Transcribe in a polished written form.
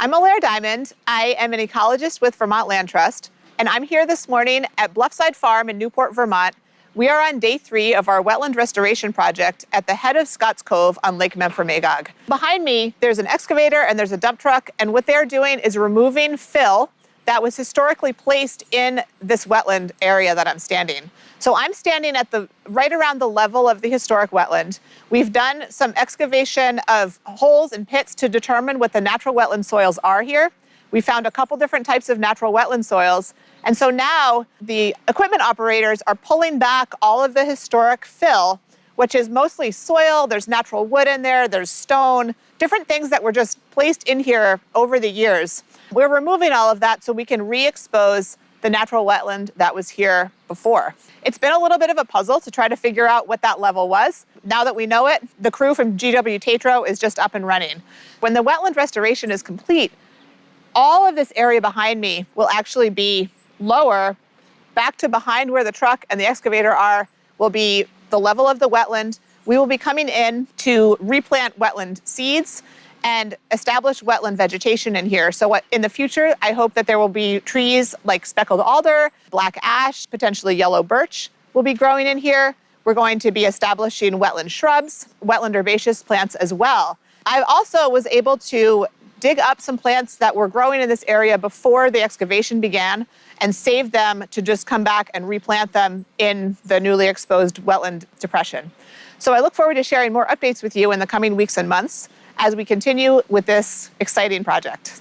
I'm Allaire Diamond. I am an ecologist with Vermont Land Trust, and I'm here this morning at Bluffside Farm in Newport, Vermont. We are on day 3 of our wetland restoration project at the head of Scotts Cove on Lake Memphremagog. Behind me, there's an excavator and there's a dump truck, and what they're doing is removing fill that was historically placed in this wetland area that I'm standing. So I'm standing at right around the level of the historic wetland. We've done some excavation of holes and pits to determine what the natural wetland soils are here. We found a couple different types of natural wetland soils. And so now the equipment operators are pulling back all of the historic fill, which is mostly soil, there's natural wood in there, there's stone, different things that were just placed in here over the years. We're removing all of that so we can re-expose the natural wetland that was here before. It's been a little bit of a puzzle to try to figure out what that level was. Now that we know it, the crew from GW Tatro is just up and running. When the wetland restoration is complete, all of this area behind me will actually be lower. Back to behind where the truck and the excavator are will be the level of the wetland. We will be coming in to replant wetland seeds and establish wetland vegetation in here. So in the future, I hope that there will be trees like speckled alder, black ash, potentially yellow birch will be growing in here. We're going to be establishing wetland shrubs, wetland herbaceous plants as well. I also was able to dig up some plants that were growing in this area before the excavation began and save them to just come back and replant them in the newly exposed wetland depression. So I look forward to sharing more updates with you in the coming weeks and months as we continue with this exciting project.